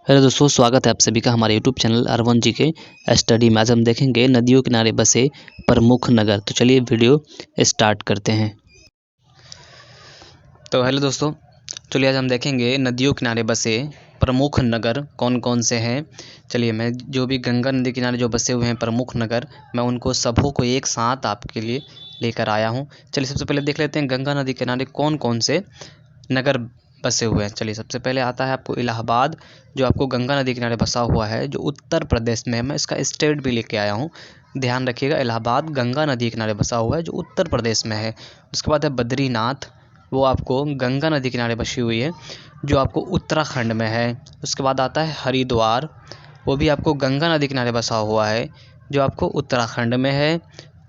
Hello दोस्तों, स्वागत है आप सभी का हमारे यूट्यूब चैनल R1 जी के स्टडी में। आज हम देखेंगे नदियों किनारे बसे प्रमुख नगर। तो चलिए वीडियो स्टार्ट करते हैं। तो हेलो दोस्तों, चलिए आज हम देखेंगे नदियों किनारे बसे प्रमुख नगर कौन कौन से हैं। चलिए मैं जो भी गंगा नदी किनारे जो बसे हुए हैं प्रमुख नगर, मैं उनको सबों को एक साथ आपके लिए लेकर आया हूँ। चलिए सबसे पहले देख लेते हैं गंगा नदी किनारे कौन कौन से नगर बसे हुए हैं। चलिए सबसे पहले आता है आपको इलाहाबाद, जो आपको गंगा नदी किनारे बसा हुआ है, जो उत्तर प्रदेश में है। मैं इसका स्टेट भी लेके आया हूँ, ध्यान रखिएगा। इलाहाबाद गंगा नदी किनारे बसा हुआ है, जो उत्तर प्रदेश में है। उसके बाद है बद्रीनाथ, वो आपको गंगा नदी किनारे बसी हुई है, जो आपको उत्तराखंड में है। उसके बाद आता है हरिद्वार, वो भी आपको गंगा नदी किनारे बसा हुआ है, जो आपको उत्तराखंड में है।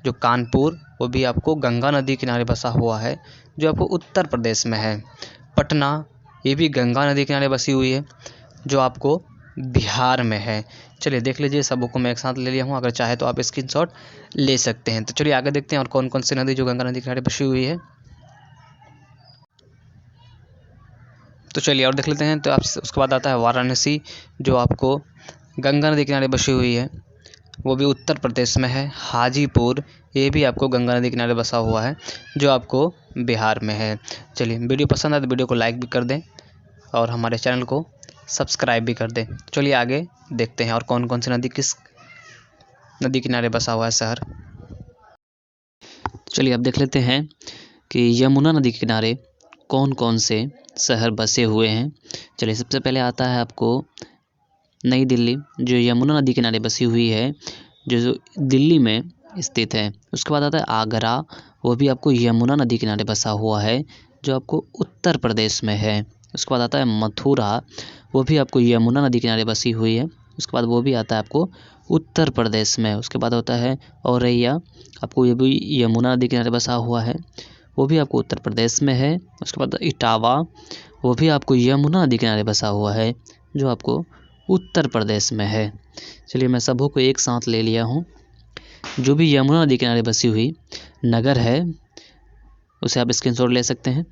जो कानपुर, वो भी आपको गंगा नदी किनारे बसा हुआ है, जो आपको उत्तर प्रदेश में है। पटना, ये भी गंगा नदी किनारे बसी हुई है, जो आपको बिहार में है। चलिए देख लीजिए, सबों को मैं एक साथ ले लिया हूँ, अगर चाहे तो आप स्क्रीनशॉट ले सकते हैं। तो चलिए आगे देखते हैं और कौन कौन सी नदी जो गंगा नदी किनारे बसी हुई है। तो चलिए और देख लेते हैं। तो आप उसके बाद आता है वाराणसी, जो आपको गंगा नदी किनारे बसी हुई है, वो भी उत्तर प्रदेश में है। हाजीपुर, ये भी आपको गंगा नदी किनारे बसा हुआ है, जो आपको बिहार में है। चलिए वीडियो पसंद आए तो वीडियो को लाइक भी कर दें और हमारे चैनल को सब्सक्राइब भी कर दें। चलिए आगे देखते हैं और कौन कौन सी नदी किस नदी किनारे बसा हुआ है शहर। चलिए अब देख लेते हैं कि यमुना नदी के किनारे कौन कौन से शहर बसे हुए हैं। चलिए सबसे पहले आता है आपको नई दिल्ली, जो यमुना नदी किनारे बसी हुई है, जो दिल्ली में स्थित है। उसके बाद आता है आगरा, वो भी आपको यमुना नदी किनारे बसा हुआ है, जो आपको उत्तर प्रदेश में है। उसके बाद आता है मथुरा, वो भी आपको यमुना नदी किनारे बसी हुई है। उसके बाद वो भी आता है आपको उत्तर प्रदेश में। उसके बाद होता है औरैया, आपको ये भी यमुना नदी किनारे बसा हुआ है, वो भी आपको उत्तर प्रदेश में है। उसके बाद इटावा, वो भी आपको यमुना नदी किनारे बसा हुआ है, जो आपको उत्तर प्रदेश में है। चलिए मैं सबों को एक साथ ले लिया हूँ। जो भी यमुना नदी किनारे बसी हुई नगर है, उसे आप स्क्रीनशॉट ले सकते हैं।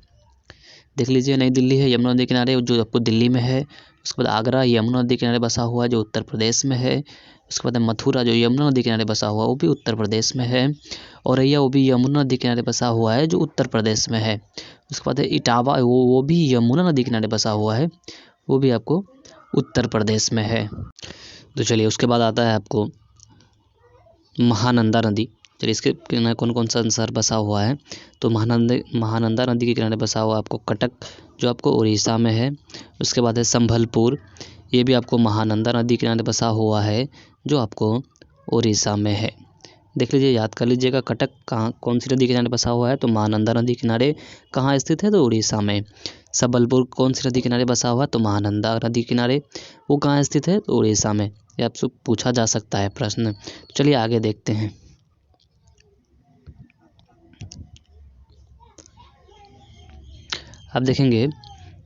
देख लीजिए, नई दिल्ली है यमुना नदी किनारे, जो आपको दिल्ली में है। उसके बाद आगरा यमुना नदी किनारे बसा हुआ है, जो उत्तर प्रदेश में है। उसके बाद मथुरा, जो यमुना नदी किनारे बसा हुआ है, वो भी उत्तर प्रदेश में है। औरैया, वो भी यमुना नदी किनारे बसा हुआ है, जो उत्तर प्रदेश में है। उसके बाद है इटावा, वो भी यमुना नदी किनारे बसा हुआ है, वो भी आपको उत्तर प्रदेश में है। तो चलिए उसके बाद आता है आपको महानंदा नदी। चलिए इसके किनारे कौन कौन सा शहर बसा हुआ है। तो महानंदा नदी के किनारे बसा हुआ आपको कटक, जो आपको उड़ीसा में है। उसके बाद है संभलपुर, ये भी आपको महानंदा नदी के किनारे बसा हुआ है, जो आपको उड़ीसा में है। देख लीजिए, याद कर लीजिएगा, कटक कहाँ कौन सी नदी के किनारे बसा हुआ है, तो महानंदा नदी किनारे। कहाँ स्थित है, तो उड़ीसा में। संबलपुर कौन सी नदी किनारे बसा हुआ है, तो महानंदा नदी किनारे, वो कहाँ स्थित है, तो उड़ीसा में। ये आपसे पूछा जा सकता है प्रश्न। चलिए आगे देखते हैं। अब देखेंगे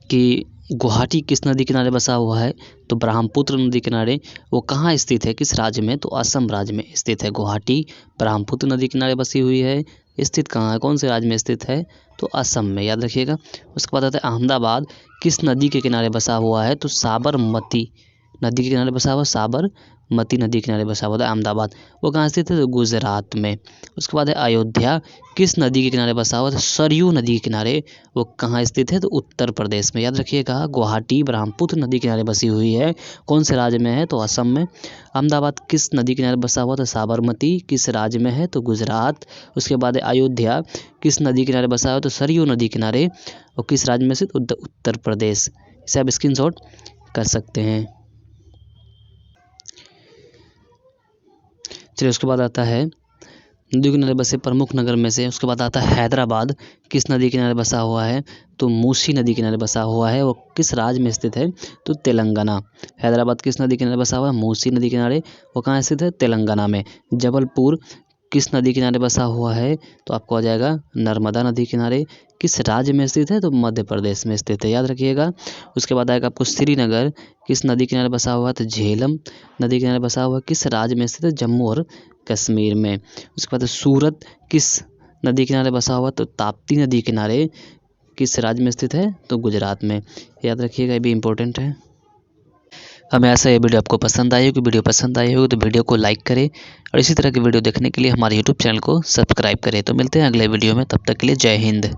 कि गुवाहाटी किस नदी किनारे बसा हुआ है, तो ब्रह्मपुत्र नदी किनारे। वो कहाँ स्थित है, किस राज्य में, तो असम राज्य में स्थित है। गुवाहाटी ब्रह्मपुत्र नदी किनारे बसी हुई है, स्थित कहाँ है, कौन से राज्य में स्थित है, तो असम में, याद रखिएगा। उसके बाद आता है अहमदाबाद, किस नदी के किनारे बसा हुआ है, तो साबरमती नदी के किनारे बसा हुआ, साबरमती नदी के किनारे बसा हुआ था अहमदाबाद, वो कहाँ स्थित है, तो गुजरात में। उसके बाद है अयोध्या, किस नदी के किनारे बसा हुआ था, सरयू नदी के किनारे, वो कहाँ स्थित है, तो उत्तर प्रदेश में। याद रखिएगा, गुवाहाटी ब्रह्मपुत्र नदी किनारे बसी हुई है, कौन से राज्य में है, तो असम में। अहमदाबाद किस नदी किनारे बसा हुआ, तो साबरमती, किस राज्य में है, तो गुजरात। उसके बाद है अयोध्या, किस नदी किनारे बसा हुआ, तो सरयू नदी किनारे, और किस राज्य में से, उत्तर प्रदेश। इसे आप स्क्रीनशॉट कर सकते हैं। चलिए उसके बाद आता है नदी किनारे बसे प्रमुख नगर में से। उसके बाद आता है हैदराबाद, किस नदी किनारे बसा हुआ है, तो मूसी नदी किनारे बसा हुआ है, वो किस राज्य में स्थित है, तो तेलंगाना। हैदराबाद किस नदी किनारे बसा हुआ है, मूसी नदी किनारे, वो कहाँ स्थित है, तेलंगाना में। जबलपुर किस नदी किनारे बसा हुआ है, तो आपको आ जाएगा नर्मदा नदी किनारे, किस राज्य में स्थित है, तो मध्य प्रदेश में स्थित है, याद रखिएगा। उसके बाद आएगा आपको श्रीनगर, किस नदी किनारे बसा हुआ है, तो झेलम नदी किनारे बसा हुआ है, किस राज्य में स्थित है, जम्मू और कश्मीर में। उसके बाद सूरत किस नदी किनारे बसा हुआ, तो ताप्ती नदी किनारे, किस राज्य में स्थित है, तो गुजरात में, याद रखिएगा, ये भी इम्पोर्टेंट है। हमें ऐसा ये वीडियो आपको पसंद आई होगी। वीडियो पसंद आई होगी तो वीडियो को लाइक करें और इसी तरह की वीडियो देखने के लिए हमारे यूट्यूब चैनल को सब्सक्राइब करें। तो मिलते हैं अगले वीडियो में, तब तक के लिए जय हिंद।